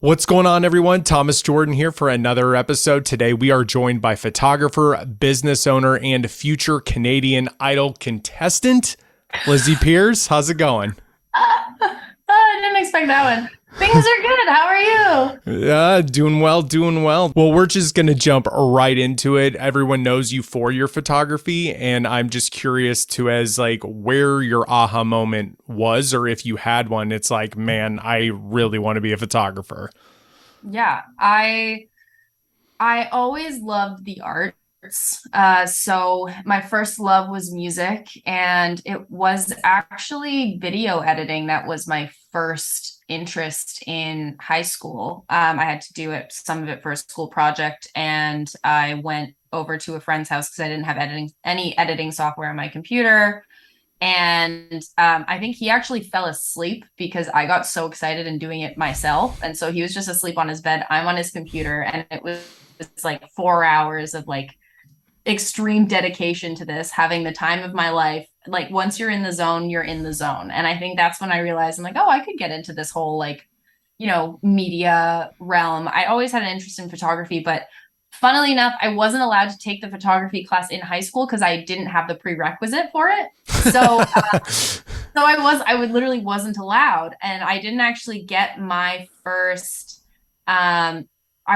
What's going on, everyone? Thomas Jordan here for another episode. Today, we are joined by photographer, business owner, and future Canadian Idol contestant, Lizzie Peirce. How's it going? I didn't expect that one. Things are good. How are you? Yeah, doing well, doing well. Well, we're just going to jump right into it. Everyone knows you for your photography, and I'm just curious to as like where your aha moment was, or if you had one. It's like, man, I really want to be a photographer. Yeah, I always loved the arts. So my first love was music, and it was actually video editing that was my first interest in high school. I had to do it, some of it for a school project, and I went over to a friend's house because I didn't have any editing software on my computer. And I think he actually fell asleep because I got so excited and doing it myself. And so he was just asleep on his bed. I'm on his computer, and it was like 4 hours of like extreme dedication to this, having the time of my life. Like once you're in the zone, you're in the zone. And I think that's when I realized I'm like, oh, I could get into this whole like, media realm. I always had an interest in photography, but funnily enough, I wasn't allowed to take the photography class in high school because I didn't have the prerequisite for it. So, I would literally wasn't allowed, and I didn't actually get my first, I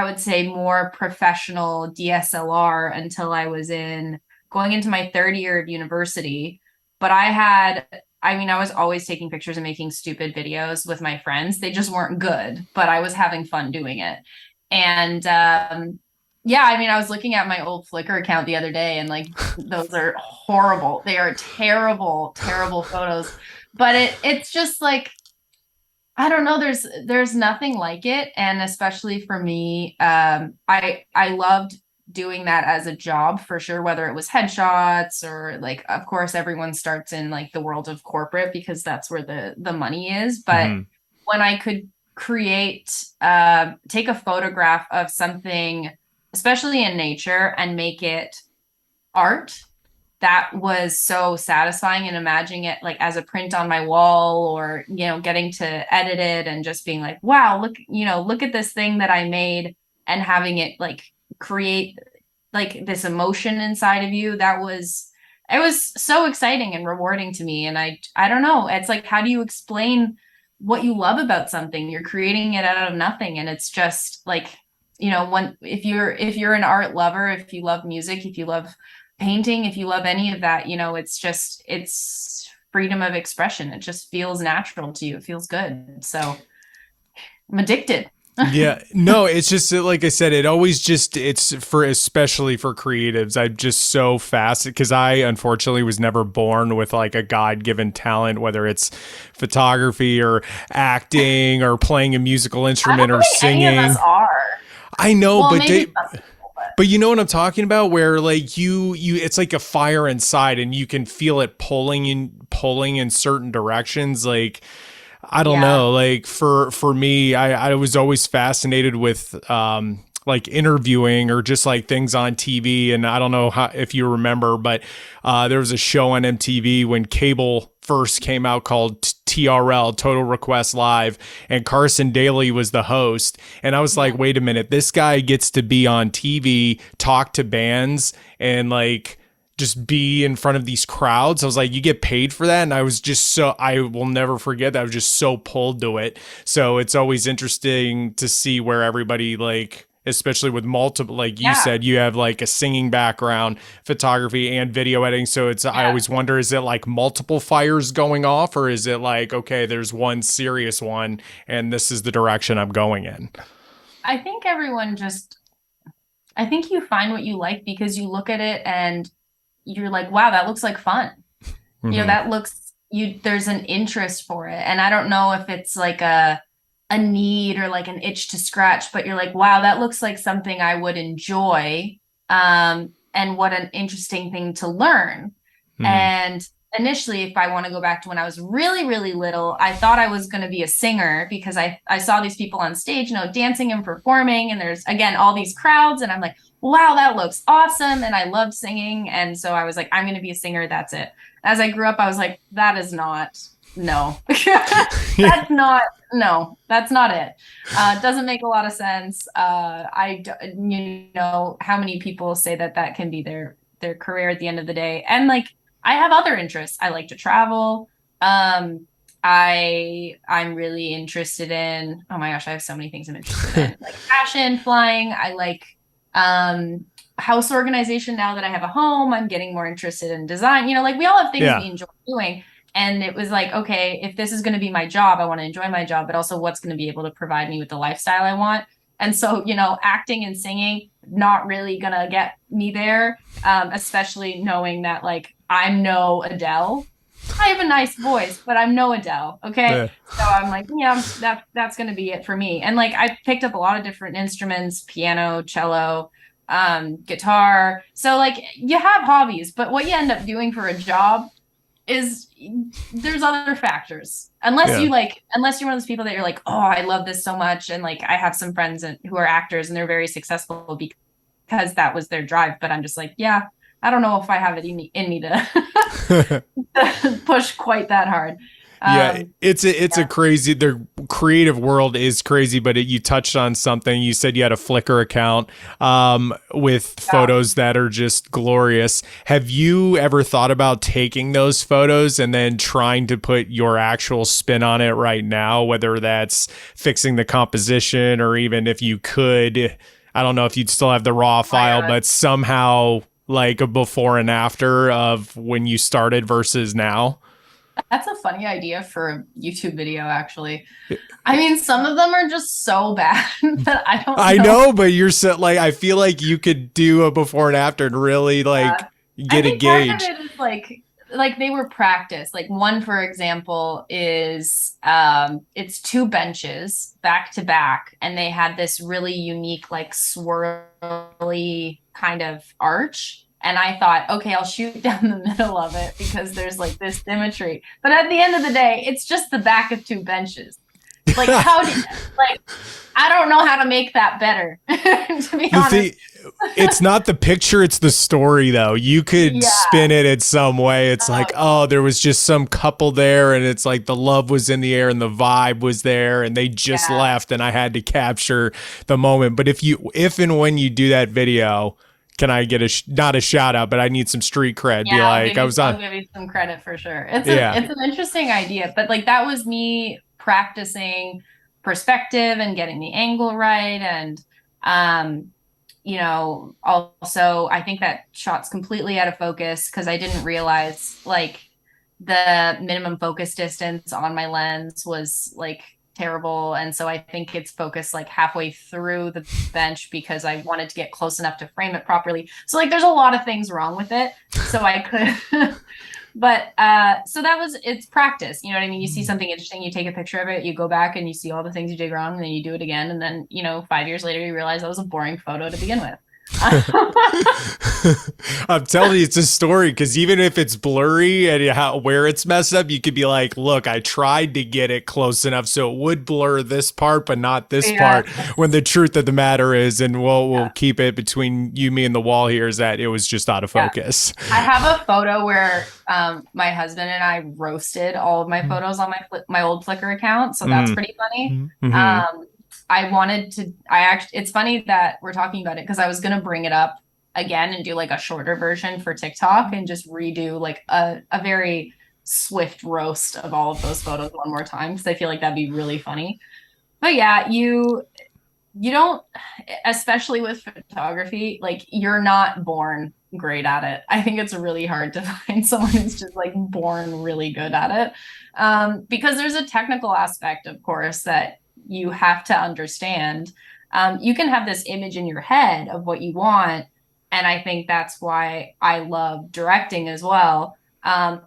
would say more professional DSLR until I was in going into my third year of university. But I was always taking pictures and making stupid videos with my friends. They just weren't good, but I was having fun doing it. And yeah, I was looking at my old Flickr account the other day, and like those are horrible. They are terrible, terrible photos. But it's just like I don't know, there's nothing like it. And especially for me, I loved doing that as a job for sure, whether it was headshots or like of course everyone starts in like the world of corporate because that's where the money is. But Mhm. when I could take a photograph of something, especially in nature, and make it art, that was so satisfying. And imagining it like as a print on my wall, or getting to edit it and just being like, wow, look at this thing that I made, and having it like create like this emotion inside of you. It was so exciting and rewarding to me. And I don't know, it's like, how do you explain what you love about something? You're creating it out of nothing, and it's just like, when if you're an art lover, if you love music, if you love painting, if you love any of that, it's freedom of expression. It just feels natural to you. It feels good. So I'm addicted. Yeah, no, it's just like I said, it always just, it's for, especially for creatives. I'm just so fast because I unfortunately was never born with like a God given talent, whether it's photography or acting or playing a musical I instrument don't or think any of us singing. are. I know, Well, but maybe some people, but but you know what I'm talking about, where like it's like a fire inside and you can feel it pulling in certain directions. Like, I don't yeah. know. Like for me, I was always fascinated with like interviewing or just like things on TV. And I don't know if you remember, but there was a show on MTV when cable first came out called TRL, Total Request Live, and Carson Daly was the host. And I was Yeah. like, wait a minute, this guy gets to be on TV, talk to bands, and like just be in front of these crowds. I was like, you get paid for that. And I was just so, I will never forget that. I was just so pulled to it. So it's always interesting to see where everybody, like, especially with multiple, like you Yeah. said, you have like a singing background, photography, and video editing. So it's, I Yeah. always wonder, is it like multiple fires going off, or is it like, okay, there's one serious one and this is the direction I'm going in? I think everyone just, I think you find what you like because you look at it and you're like, wow, that looks like fun. Mm-hmm. That looks, there's an interest for it. And I don't know if it's like a need or like an itch to scratch, but you're like, wow, that looks like something I would enjoy. And what an interesting thing to learn. Mm-hmm. And initially, if I want to go back to when I was really, really little, I thought I was going to be a singer because I saw these people on stage, dancing and performing. And there's, again, all these crowds. And I'm like, wow, that looks awesome. And I love singing. And so I was like, I'm going to be a singer. That's it. As I grew up, I was like, that is not no. Yeah. That's not, no, that's not it. It doesn't make a lot of sense. You know, how many people say that that can be their career at the end of the day? And like, I have other interests. I like to travel. Um, I'm really interested in, oh my gosh, I have so many things I'm interested in. Like fashion, flying. I like um house organization now that I have a home. I'm getting more interested in design. You know, like we all have things we Yeah. enjoy doing. And it was like, okay, if this is going to be my job, I want to enjoy my job, but also what's going to be able to provide me with the lifestyle I want. And so, you know, acting and singing, not really going to get me there, especially knowing that like I'm no Adele. I have a nice voice, but I'm no Adele. Okay. Yeah. So I'm like, yeah, that's going to be it for me. And like I picked up a lot of different instruments, piano, cello, guitar. So like you have hobbies, but what you end up doing for a job is there's other factors. Yeah. Unless you're one of those people that you're like, oh, I love this so much. And like I have some friends who are actors and they're very successful because that was their drive. But I'm just like, yeah, I don't know if I have it in me to push quite that hard. Yeah, Um, it's a crazy. The creative world is crazy, but you touched on something. You said you had a Flickr account with yeah. photos that are just glorious. Have you ever thought about taking those photos and then trying to put your actual spin on it right now? Whether that's fixing the composition or even if you could, I don't know if you'd still have the raw My file, God. but somehow like a before and after of when you started versus now. That's a funny idea for a YouTube video, actually. I mean, some of them are just so bad that I don't I know. know, but you're so like I feel like you could do a before and after and really like I get a think part of gauge. it is like they were practiced. Like one, for example, is it's two benches back to back, and they had this really unique, like swirly kind of arch. And I thought, okay, I'll shoot down the middle of it because there's like this symmetry. But at the end of the day, it's just the back of two benches. Like how do like I don't know how to make that better, to be The thing, honest. it's not the picture, it's the story though. You could Yeah. spin it in some way. It's like, oh, there was just some couple there and it's like the love was in the air and the vibe was there and they just Yeah. left and I had to capture the moment. But if and when you do that video, can I get not a shout out, but I need some street cred. Be Yeah, like, I was on. I'll give you some credit for sure. Yeah. It's an interesting idea, but like that was me practicing perspective and getting the angle right and um you know, also I think that shot's completely out of focus because I didn't realize like the minimum focus distance on my lens was like terrible. And so I think it's focused like halfway through the bench because I wanted to get close enough to frame it properly. So like there's a lot of things wrong with it. So I could but so that was it's practice. You know what I mean? You see something interesting, you take a picture of it, you go back and you see all the things you did wrong, and then you do it again, and then, you know, 5 years later you realize that was a boring photo to begin with. I'm telling you, it's a story because even if it's blurry and where it's messed up, you could be like, look, I tried to get it close enough so it would blur this part, but not this Yeah. part. When the truth of the matter is, and we'll keep it between you, me, and the wall here, is that it was just out of Yeah. focus. I have a photo where my husband and I roasted all of my photos on my old Flickr account, so that's Mm. pretty funny. Mm-hmm. I wanted to I actually it's funny that we're talking about it because I was gonna bring it up again and do like a shorter version for TikTok and just redo like a very swift roast of all of those photos one more time because I feel like that'd be really funny. But yeah, you don't, especially with photography, like you're not born great at it. I think it's really hard to find someone who's just like born really good at it. Because there's a technical aspect, of course, that you have to understand. You can have this image in your head of what you want. And I think that's why I love directing as well.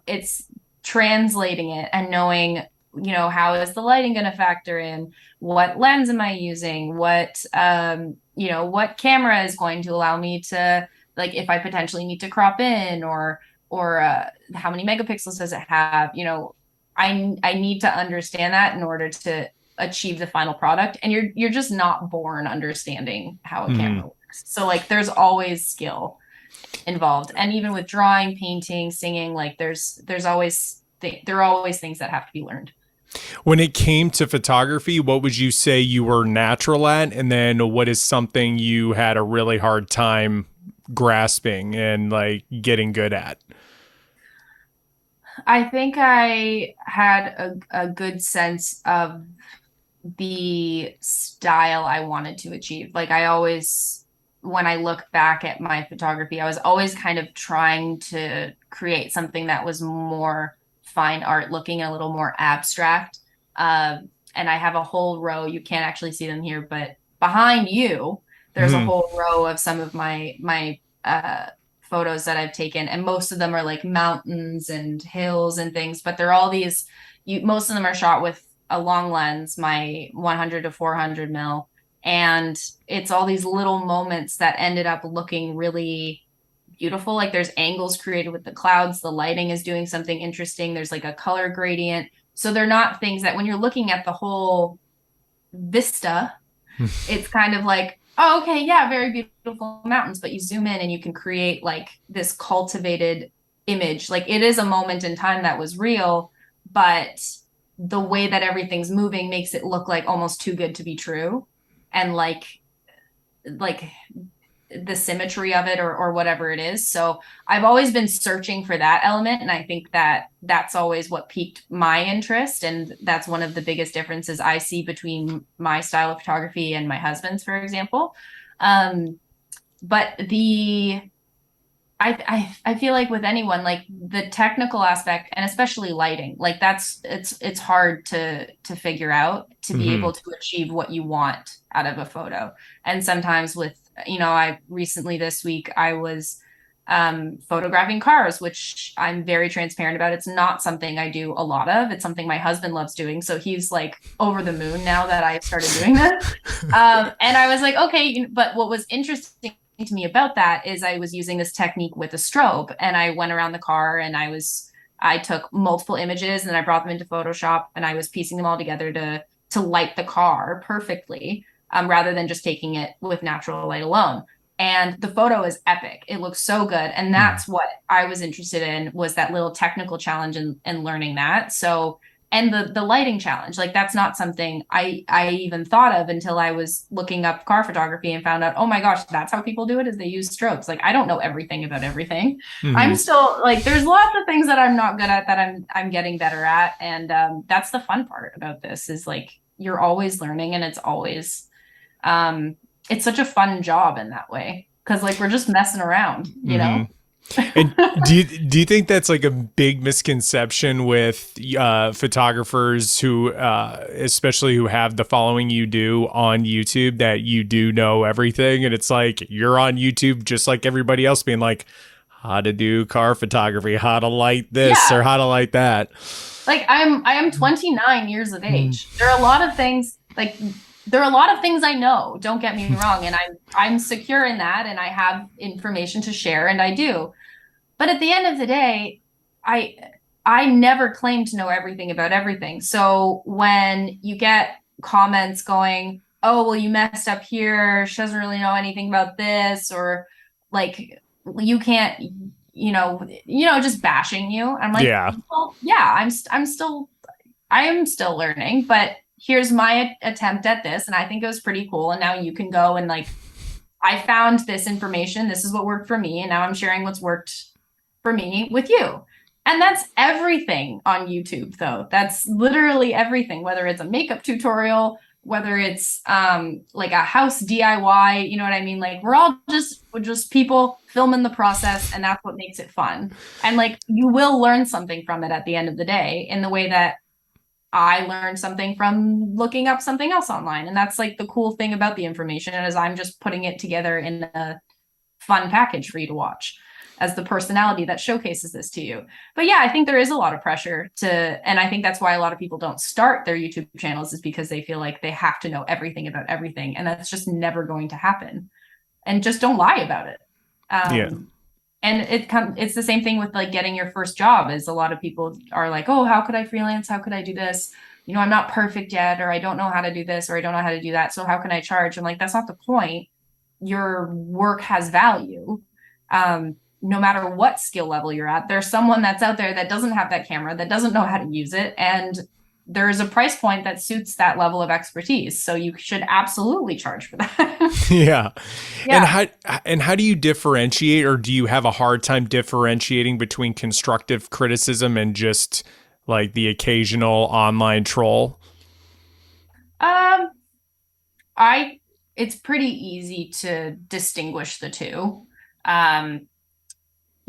It's translating it and knowing, you know, how is the lighting going to factor in? What lens am I using? What you know, what camera is going to allow me to, like, if I potentially need to crop in, or how many megapixels does it have? You know, I need to understand that in order to achieve the final product. And you're just not born understanding how a Mm-hmm. camera works. So like there's always skill involved. And even with drawing, painting, singing, like there's always there are always things that have to be learned. When it came to photography, what would you say you were natural at? And then what is something you had a really hard time grasping and like getting good at? I think I had a good sense of the style I wanted to achieve. Like I always, when I look back at my photography, I was always kind of trying to create something that was more fine art looking, a little more abstract. Uh, and I have a whole row, you can't actually see them here, but behind you, there's a Mm-hmm. whole row of some of my photos that I've taken, and most of them are like mountains and hills and things, but they're all these most of them are shot with a long lens, my 100 to 400 mil. And it's all these little moments that ended up looking really beautiful. Like there's angles created with the clouds, the lighting is doing something interesting. There's like a color gradient. So they're not things that when you're looking at the whole vista, it's kind of like, oh, okay, yeah, very beautiful mountains, but you zoom in and you can create like this cultivated image. Like it is a moment in time that was real, but the way that everything's moving makes it look like almost too good to be true. And like the symmetry of it or whatever it is. So I've always been searching for that element. And I think that that's always what piqued my interest. And that's one of the biggest differences I see between my style of photography and my husband's, for example. Um, but I feel like with anyone, like the technical aspect and especially lighting, like it's hard to figure out to be Mm-hmm. able to achieve what you want out of a photo. And sometimes with, I recently this week I was photographing cars, which I'm very transparent about. It's not something I do a lot of. It's something my husband loves doing. So he's like over the moon now that I've started doing this. And I was like, okay, but what was interesting to me about that is I was using this technique with a strobe, and I went around the car and I took multiple images and then I brought them into Photoshop and I was piecing them all together to light the car perfectly, rather than just taking it with natural light alone. And the photo is epic. It looks so good. And Mm-hmm. that's what I was interested in, was that little technical challenge and learning that. So, and the lighting challenge, like that's not something I even thought of until I was looking up car photography and found out, oh my gosh, that's how people do it, is they use strobes. Like I don't know everything about everything. I'm Mm-hmm. still like, there's lots of things that I'm not good at that I'm getting better at. And that's the fun part about this, is like you're always learning, and um it's such a fun job in that way, because like we're just messing around, you Mm-hmm. know. And do you think that's like a big misconception with photographers who, especially who have the following you do on YouTube, that you do know everything, and it's like you're on YouTube just like everybody else, being like, how to do car photography, how to light this or Yeah, how to light that. like I am 29 years of age. There are a lot of things, like there are a lot of things I know, don't get me wrong, and I'm secure in that, and I have information to share, and I do. But at the end of the day, I I never claim to know everything about everything. So when you get comments going, "Oh, well, you messed up here. She doesn't really know anything about this," or like you can't, just bashing you. I'm like, Yeah. well, yeah, I am still learning, but here's my attempt at this, and I think it was pretty cool. And now you can go and like, I found this information. This is what worked for me, and now I'm sharing what's worked for me with you. And that's everything on YouTube, though. That's literally everything, whether it's a makeup tutorial, whether it's like a house DIY, you know what I mean? Like we're just people filming the process, and that's what makes it fun. And like you will learn something from it at the end of the day, in the way that I learned something from looking up something else online. And that's like the cool thing about the information, is I'm just putting it together in a fun package for you to watch as the personality that showcases this to you. But yeah, I think there is a lot of pressure and I think that's why a lot of people don't start their YouTube channels, is because they feel like they have to know everything about everything. And that's just never going to happen. And just don't lie about it. Yeah. And it's the same thing with like getting your first job. Is a lot of people are like, oh, how could I freelance? How could I do this? I'm not perfect yet, or I don't know how to do this, or I don't know how to do that. So how can I charge? I'm like, that's not the point. Your work has value. no matter what skill level you're at, there's someone that's out there that doesn't have that camera, that doesn't know how to use it. And there's a price point that suits that level of expertise. So you should absolutely charge for that. Yeah. And Yeah. how do you differentiate, or do you have a hard time differentiating between constructive criticism and just like the occasional online troll? Um, I it's pretty easy to distinguish the two. Um,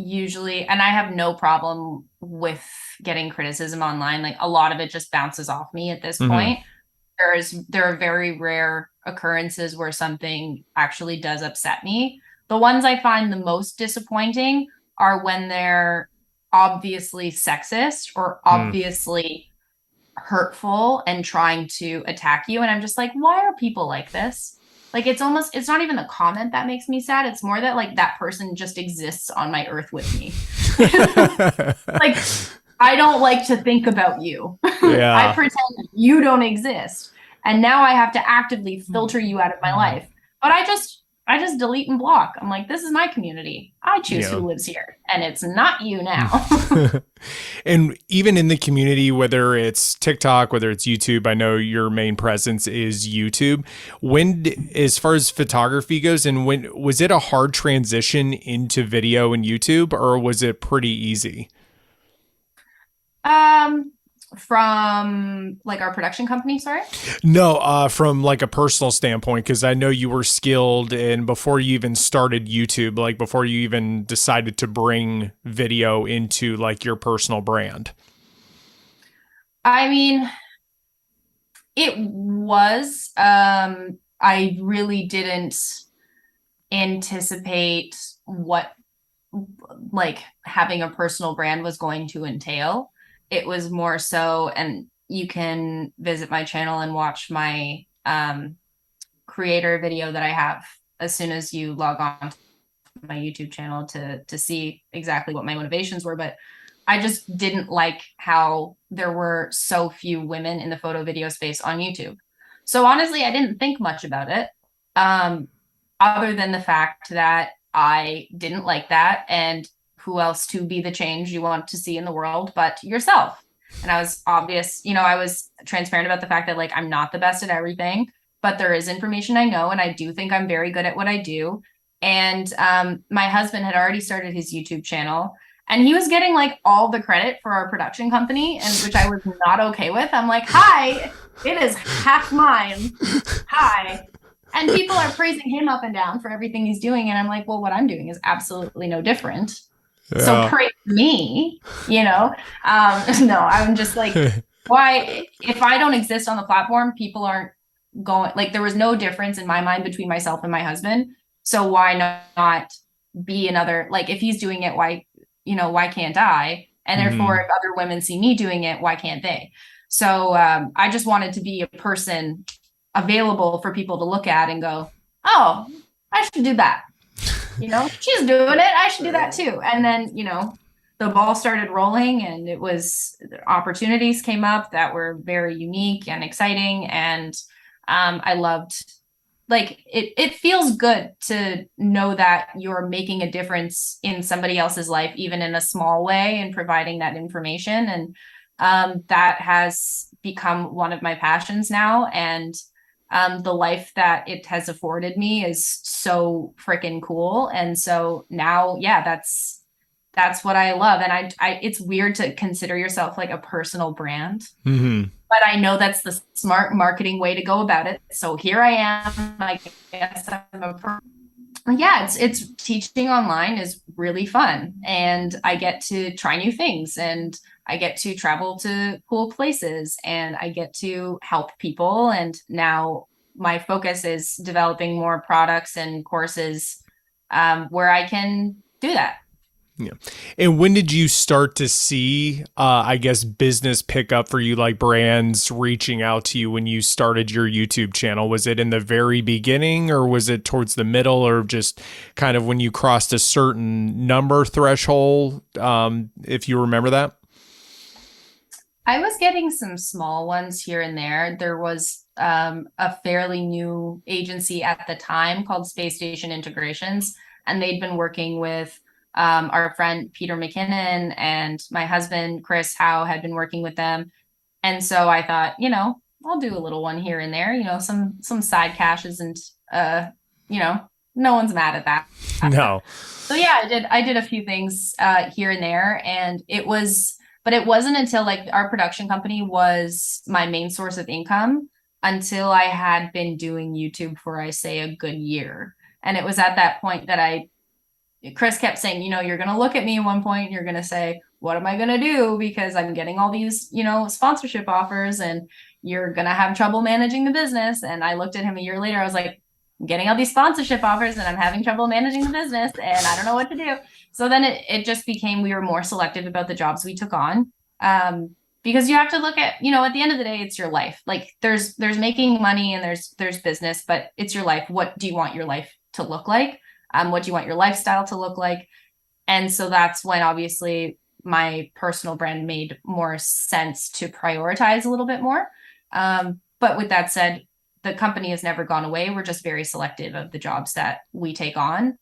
Usually, and I have no problem with getting criticism online. Like a lot of it just bounces off me at this Hmm. point. There are very rare occurrences where something actually does upset me. The ones I find the most disappointing are when they're obviously sexist or Hmm. obviously hurtful and trying to attack you. And I'm just like, why are people like this? Like it's not even the comment that makes me sad. It's more that like that person just exists on my earth with me. Like I don't like to think about you. I Yeah. pretend you don't exist. And now I have to actively filter you out of my life. But I just delete and block. I'm like, this is my community. I choose who Yeah. lives here. And it's not you now. And even in the community, whether it's TikTok, whether it's YouTube, I know your main presence is YouTube. As far as photography goes, and when was it a hard transition into video and YouTube, or was it pretty easy? um from like our production company, sorry. No, from like a personal standpoint, because I know you were skilled, and before you even started YouTube, like before you even decided to bring video into like your personal brand. I mean, it was I really didn't anticipate what like having a personal brand was going to entail. It was more so, and you can visit my channel and watch my creator video that I have as soon as you log on to my YouTube channel to see exactly what my motivations were. But I just didn't like how there were so few women in the photo video space on YouTube. So honestly, I didn't think much about it. Um, Other than the fact that I didn't like that, and who else to be the change you want to see in the world but yourself. And I was obvious, I was transparent about the fact that like I'm not the best at everything, but there is information I know, and I do think I'm very good at what I do. And my husband had already started his YouTube channel, and he was getting like all the credit for our production company, and which I was not okay with. I'm like, hi, it is half mine. Hi. And people are praising him up and down for everything he's doing. And I'm like, well, what I'm doing is absolutely no different. So Yeah. praise me, you know? No, I'm just like, why, if I don't exist on the platform, people aren't going, like, there was no difference in my mind between myself and my husband. So why not be another, like, if he's doing it, why can't I? And therefore, Hmm. if other women see me doing it, why can't they? So I just wanted to be a person available for people to look at and go, oh, I should do that. She's doing it. I should do that too. And then, the ball started rolling, and it was opportunities came up that were very unique and exciting. And I loved, like, it feels good to know that you're making a difference in somebody else's life, even in a small way, and providing that information. And that has become one of my passions now. And the life that it has afforded me is so freaking cool. And so now, yeah, that's what I love. And it's weird to consider yourself like a personal brand, Hmm. but I know that's the smart marketing way to go about it. So here I am. I guess I'm yeah, it's teaching online is really fun, and I get to try new things, and I get to travel to cool places, and I get to help people. And now my focus is developing more products and courses where I can do that. Yeah. And when did you start to see, I guess, business pick up for you, like brands reaching out to you when you started your YouTube channel? Was it in the very beginning, or was it towards the middle, or just kind of when you crossed a certain number threshold, if you remember that? I was getting some small ones here and there. There was a fairly new agency at the time called Space Station Integrations, and they'd been working with Our friend Peter McKinnon and my husband Chris Hau had been working with them, and so I thought, I'll do a little one here and there. Some side cash isn't, you know, no one's mad at that. No. So yeah, I did a few things here and there, and but it wasn't until like our production company was my main source of income until I had been doing YouTube for, I say, a good year. And it was at that point that Chris kept saying, you're going to look at me at one point, and you're going to say, what am I going to do? Because I'm getting all these, sponsorship offers, and you're going to have trouble managing the business. And I looked at him a year later. I was like, I'm getting all these sponsorship offers and I'm having trouble managing the business and I don't know what to do. So then it just became, we were more selective about the jobs we took on. Because you have to look at, at the end of the day, it's your life. Like there's making money and there's business, but it's your life. What do you want your life to look like? What do you want your lifestyle to look like? And so that's when obviously my personal brand made more sense to prioritize a little bit more. But with that said, the company has never gone away. We're just very selective of the jobs that we take on.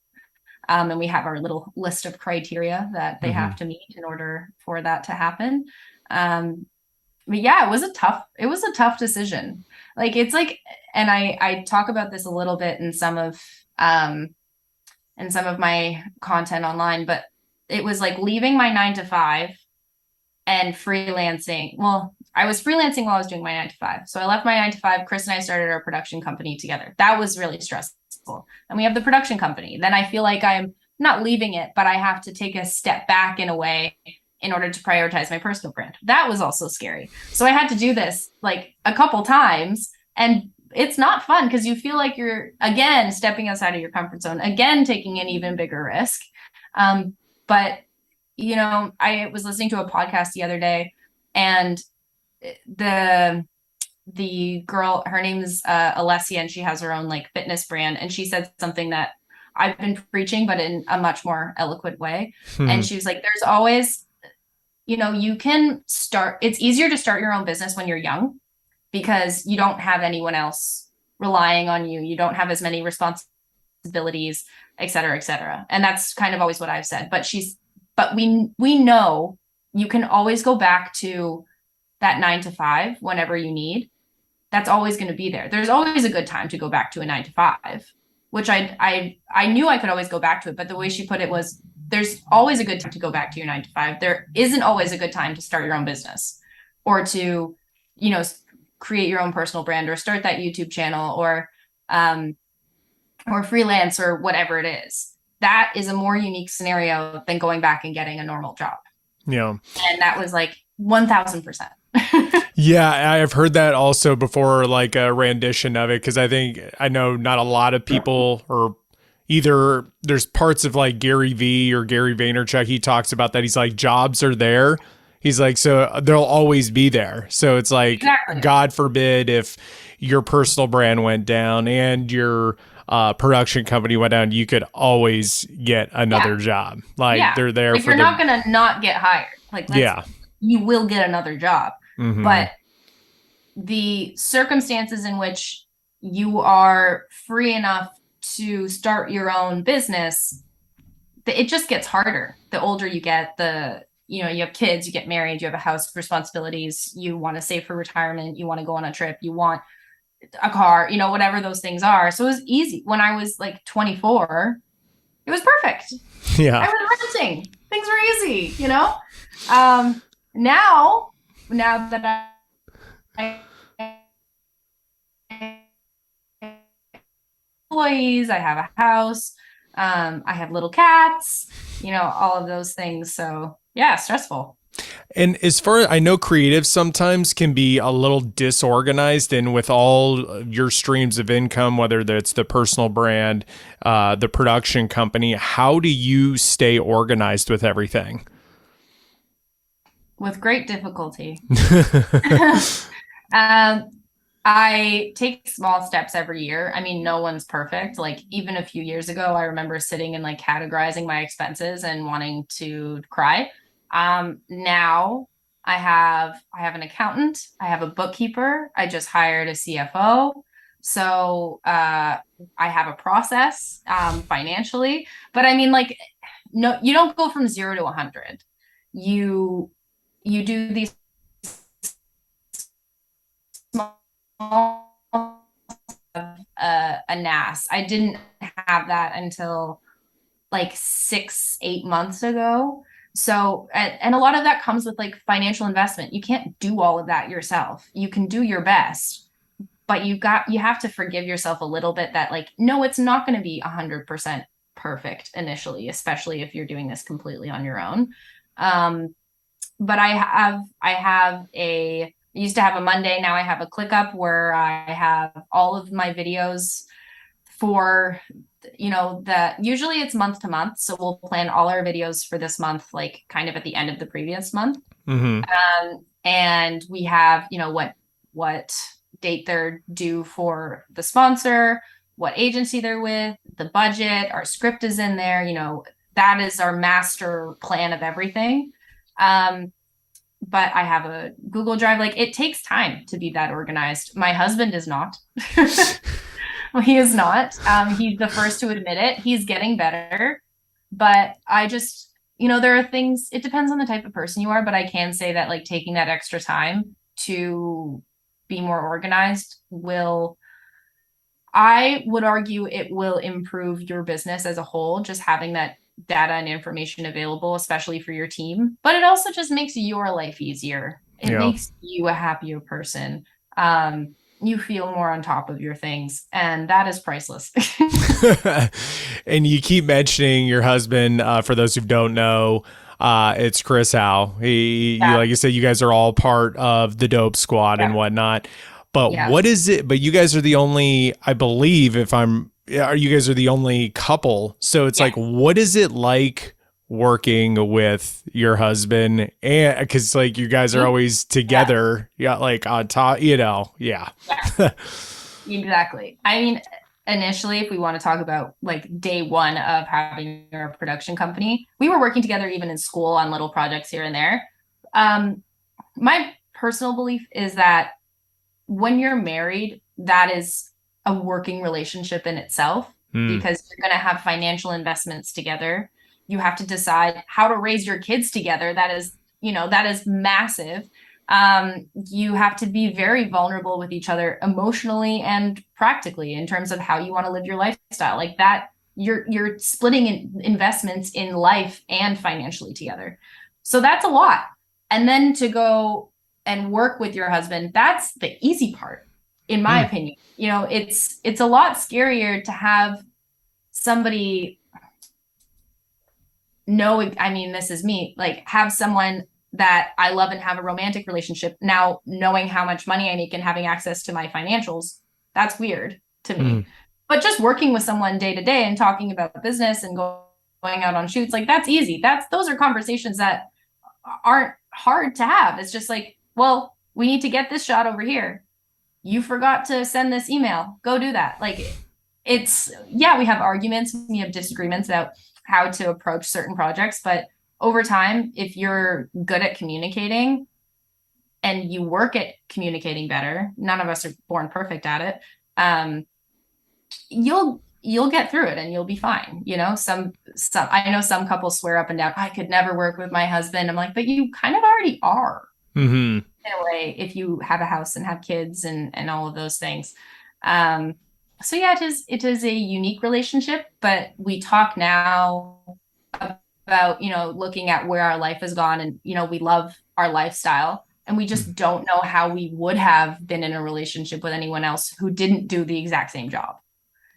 And we have our little list of criteria that they have to meet in order for that to happen. But yeah, it was a tough decision. Like it's like, and I talk about this a little bit in some of my content online, but it was like leaving my 9 to 5 and freelancing. Well, I was freelancing while I was doing my 9 to 5. So I left my 9 to 5. Chris and I started our production company together. That was really stressful. And we have the production company. Then I feel like I'm not leaving it, but I have to take a step back in a way in order to prioritize my personal brand. That was also scary. So I had to do this like a couple times, and it's not fun because you feel like you're again stepping outside of your comfort zone, again taking an even bigger risk. But I was listening to a podcast the other day, and the girl, her name is Alessia, and she has her own like fitness brand, and she said something that I've been preaching, but in a much more eloquent way. And she was like, there's always, you can start, it's easier to start your own business when you're young because you don't have anyone else relying on you. You don't have as many responsibilities, et cetera, et cetera. And that's kind of always what I've said. But we know you can always go back to that 9 to 5 whenever you need. That's always going to be there. There's always a good time to go back to a 9 to 5, which I knew I could always go back to it. But the way she put it was, there's always a good time to go back to your 9 to 5. There isn't always a good time to start your own business or to, create your own personal brand or start that YouTube channel or freelance or whatever it is. That is a more unique scenario than going back and getting a normal job. Yeah. And that was like 1000%. Yeah, I've heard that also before, like a rendition of it, because I know not a lot of people, or either there's parts of like Gary V or Gary Vaynerchuk, he talks about that. He's like, jobs are there. He's like, so they'll always be there. So it's like, exactly. God forbid if your personal brand went down and your production company went down, you could always get another job. Like they're there. Like, you're not going to not get hired. Like, you will get another job. Mm-hmm. But the circumstances in which you are free enough to start your own business, it just gets harder. The older you get, you have kids, you get married, you have a house, responsibilities, you want to save for retirement, you want to go on a trip, you want a car, whatever those things are. So it was easy. When I was like 24, it was perfect. Yeah. I was renting. Things were easy, Now that employees, I have a house, I have little cats, all of those things. So yeah, stressful. And as far as I know, creatives sometimes can be a little disorganized, and with all your streams of income, whether it's the personal brand, the production company, how do you stay organized with everything? With great difficulty. I take small steps every year. I mean, no one's perfect. Like even a few years ago, I remember sitting and like categorizing my expenses and wanting to cry. Now I have an accountant. I have a bookkeeper. I just hired a CFO. So I have a process financially. But I mean, like, no, you don't go from 0 to 100. You you do these small a NAS. I didn't have that until like 6, 8 months ago. So, and a lot of that comes with like financial investment. You can't do all of that yourself. You can do your best, but you have to forgive yourself a little bit that like, no, it's not going to be 100% perfect initially, especially if you're doing this completely on your own. But I used to have a Monday. Now I have a ClickUp where I have all of my videos for, usually it's month to month. So we'll plan all our videos for this month, like kind of at the end of the previous month. Mm-hmm. And we have, what date they're due for the sponsor, what agency they're with, the budget, our script is in there, that is our master plan of everything. But I have a Google Drive. Like, it takes time to be that organized. My husband is not. Well, he is not. He's the first to admit it. He's getting better. But I just, there are things, it depends on the type of person you are, but I can say that like taking that extra time to be more organized I would argue it will improve your business as a whole, just having that data and information available, especially for your team. But it also just makes your life easier. It Yeah. makes you a happier person. You feel more on top of your things, and that is priceless. And you keep mentioning your husband. For those who don't know, it's Chris Hau. Like you said, you guys are all part of the Dope Squad and whatnot. But what is it? But you guys are the only, I believe, you guys are the only couple. So it's like, what is it like working with your husband? And because like you guys are always together, like on top, Exactly. I mean, initially, if we want to talk about like day one of having our production company, we were working together even in school on little projects here and there. My personal belief is that when you're married, that is a working relationship in itself, because you're going to have financial investments together. You have to decide how to raise your kids together. That is massive. You have to be very vulnerable with each other emotionally and practically in terms of how you want to live your lifestyle. Like that, you're splitting investments in life and financially together. So that's a lot. And then to go and work with your husband, that's the easy part, in my opinion. It's a lot scarier to have somebody know, I mean, this is me, like have someone that I love and have a romantic relationship now, knowing how much money I make and having access to my financials. That's weird to me. But just working with someone day to day and talking about business and going out on shoots, like that's easy. Those are conversations that aren't hard to have. It's just like, well, we need to get this shot over here. You forgot to send this email. Go do that. Like we have arguments, we have disagreements about how to approach certain projects, but over time, if you're good at communicating and you work at communicating better, none of us are born perfect at it. You'll get through it and you'll be fine. Some I know some couples swear up and down, I could never work with my husband. I'm like, but you kind of already are. In a way, if you have a house and have kids and all of those things. So yeah, it is a unique relationship, but we talk now about, looking at where our life has gone, and, we love our lifestyle, and we just don't know how we would have been in a relationship with anyone else who didn't do the exact same job.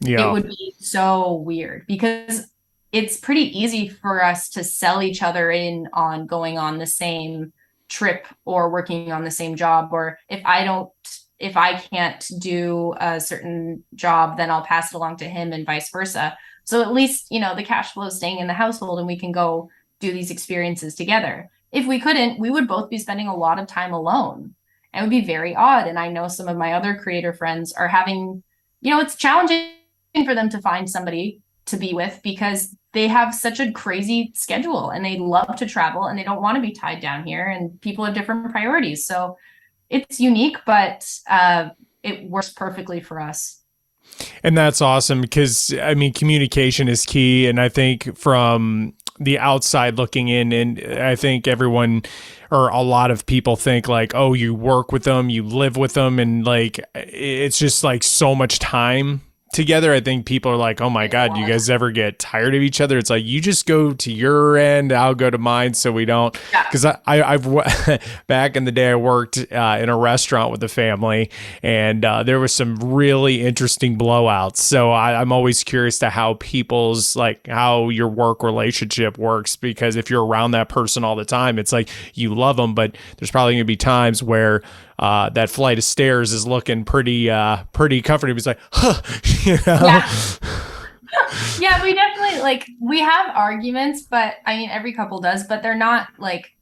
It would be so weird, because it's pretty easy for us to sell each other in on going on the same trip or working on the same job. Or if I can't do a certain job, then I'll pass it along to him and vice versa. So at least, the cash flow is staying in the household and we can go do these experiences together. If we couldn't, we would both be spending a lot of time alone. And it would be very odd. And I know some of my other creator friends are having, it's challenging for them to find somebody to be with, because they have such a crazy schedule and they love to travel and they don't want to be tied down here, and people have different priorities. So it's unique, but it works perfectly for us. And that's awesome, because I mean, communication is key. And I think from the outside looking in, and I think everyone or a lot of people think like, oh, you work with them, you live with them, and like it's just like so much time together. I think people are like, oh my God, you guys ever get tired of each other? It's like, you just go to your end, I'll go to mine, so we don't. Because I've back in the day, I worked in a restaurant with a family, and there was some really interesting blowouts. So I'm always curious to how people's, like, how your work relationship works, because if you're around that person all the time, it's like you love them, but there's probably going to be times where that flight of stairs is looking pretty comfortable. It's like, huh, you know? Yeah, we definitely, like, we have arguments, but I mean, every couple does, but they're not like,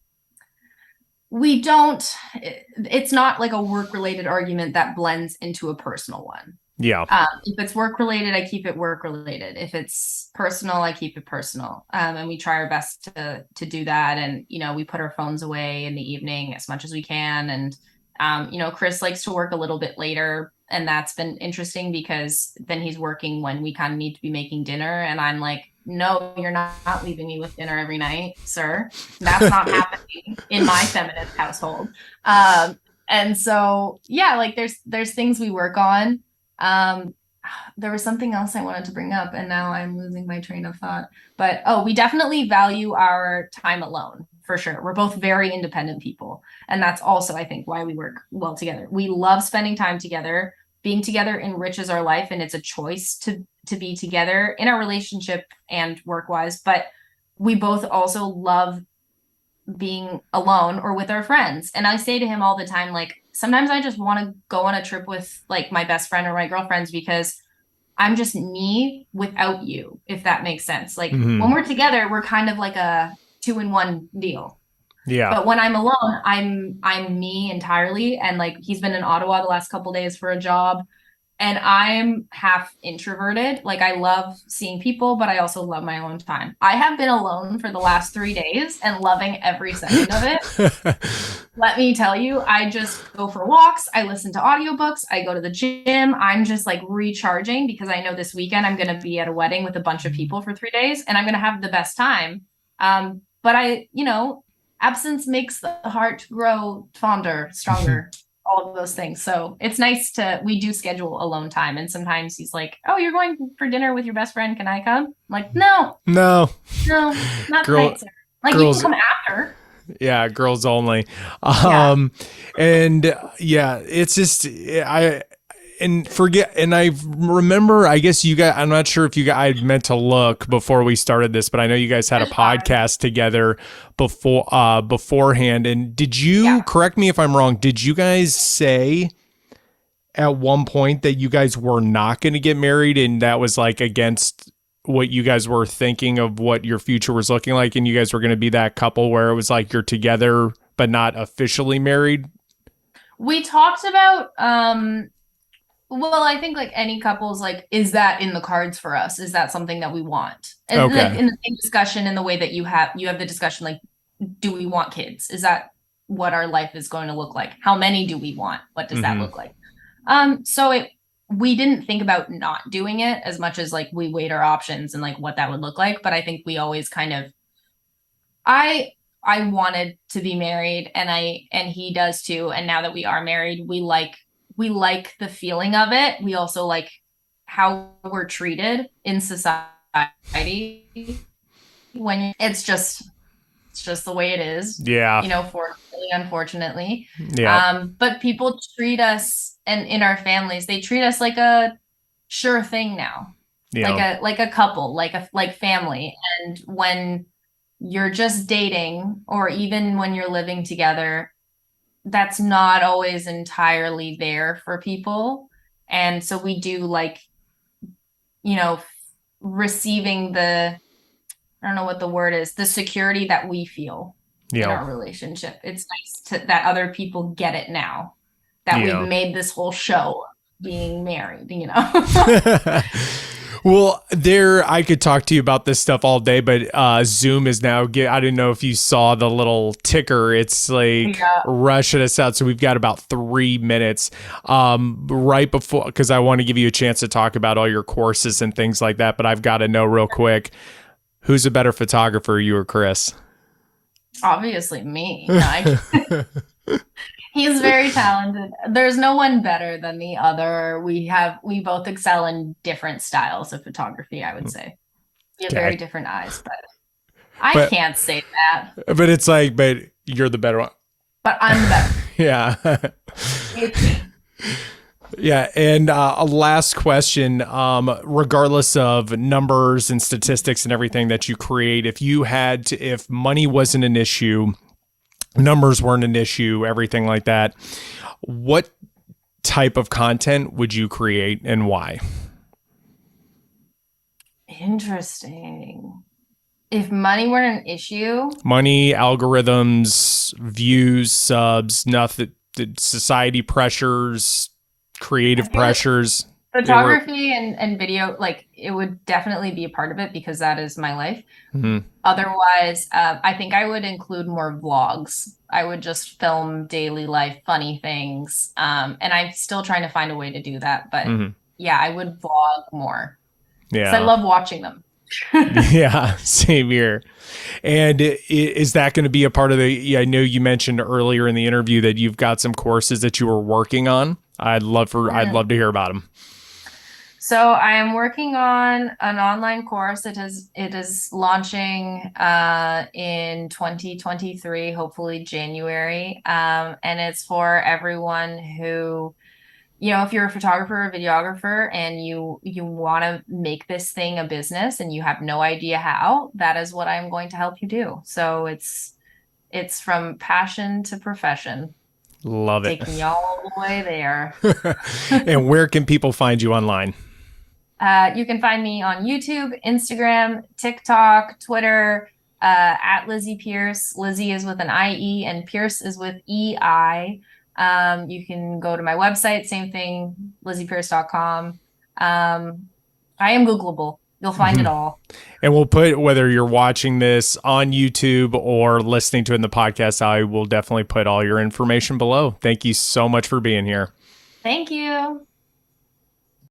it's not like a work related argument that blends into a personal one. Yeah. If it's work related, I keep it work related. If it's personal, I keep it personal. And we try our best to do that. And, you know, we put our phones away in the evening as much as we can. And, you know, Chris likes to work a little bit later, and that's been interesting because then he's working when we kind of need to be making dinner. And I'm like, no, you're not leaving me with dinner every night, sir. That's not happening in my feminist household. And so, yeah, like there's things we work on. There was something else I wanted to bring up, and now I'm losing my train of thought. But we definitely value our time alone, for sure. We're both very independent people, and that's also, I think, why we work well together. We love spending time together. Being together enriches our life, and it's a choice to be together in our relationship and work-wise. But we both also love being alone or with our friends. And I say to him all the time, like, sometimes I just want to go on a trip with like my best friend or my girlfriends because I'm just me without you, if that makes sense. Like when we're together, we're kind of like a 2-in-1 deal. Yeah. But when I'm alone, I'm me entirely. And like he's been in Ottawa the last couple days for a job. And I'm half introverted. Like I love seeing people, but I also love my own time. I have been alone for the last 3 days and loving every second of it. Let me tell you, I just go for walks. I listen to audiobooks. I go to the gym. I'm just like recharging because I know this weekend I'm going to be at a wedding with a bunch of people for 3 days and I'm going to have the best time. But absence makes the heart grow fonder, stronger. All of those things. So it's nice we do schedule alone time. And sometimes he's like, oh, you're going for dinner with your best friend. Can I come? I'm like, no, not tonight, sir. Like girls, you can come after. Yeah. Girls only. And yeah, it's just, I remember, I guess you guys, I'm not sure if you guys, I meant to look before we started this, but I know you guys had a podcast together beforehand. And did you, correct me if I'm wrong, did you guys say at one point that you guys were not going to get married and that was like against what you guys were thinking of what your future was looking like, and you guys were going to be that couple where it was like you're together but not officially married? We talked about well, I think like any couples, like, is that in the cards for us? Is that something that we want? And like in the same discussion, in the way that you have the discussion, like, do we want kids? Is that what our life is going to look like? How many do we want? What does that look like? So we didn't think about not doing it as much as like we weighed our options and like what that would look like. But I think we always kind of, I wanted to be married and he does too. And now that we are married, we like the feeling of it. We also like how we're treated in society when it's just the way it is. Yeah. Fortunately, unfortunately. Yeah. But people treat us, and in our families, they treat us like a sure thing now. Yeah. Like a couple, like family. And when you're just dating, or even when you're living together, that's not always entirely there for people. And so we do like, receiving I don't know what the word is, the security that we feel in our relationship. It's nice that other people get it now that we've made this whole show being married, Well, I could talk to you about this stuff all day, but Zoom is now, I didn't know if you saw the little ticker. It's like rushing us out. So we've got about 3 minutes right before, because I want to give you a chance to talk about all your courses and things like that. But I've got to know real quick, Who's a better photographer, you or Chris? Obviously me. He's very talented. There's no one better than the other. We both excel in different styles of photography, I would say. We have very Okay. different eyes, but I But can't say that. it's like, but you're the better one. But I'm the better. Yeah. It's me. Yeah. And a last question, regardless of numbers and statistics and everything that you create, if money wasn't an issue, numbers weren't an issue, everything like that, what type of content would you create and why? Interesting. If money weren't an issue, Money, algorithms, views, subs, nothing, the society pressures, creative I feel like pressures. photography and video, like it would definitely be a part of it because that is my life. Mhm. Otherwise, I think I would include more vlogs. I would just film daily life, funny things. And I'm still trying to find a way to do that. But yeah, I would vlog more because I Yeah. love watching them. Yeah, same here. And is that going to be a part of I know you mentioned earlier in the interview that you've got some courses that you were working on. I'd love to hear about them. So I am working on an online course. It is launching in 2023, hopefully January. And it's for everyone who, if you're a photographer or videographer and you want to make this thing a business and you have no idea how, that is what I'm going to help you do. So it's from passion to profession. Love it. Taking you all the way there. And where can people find you online? You can find me on YouTube, Instagram, TikTok, Twitter, at Lizzie Peirce. Lizzie is with an IE and Peirce is with EI. You can go to my website, same thing, lizziepeirce.com. I am Googleable. You'll find it all. And we'll put, whether you're watching this on YouTube or listening to it in the podcast, I will definitely put all your information below. Thank you so much for being here. Thank you.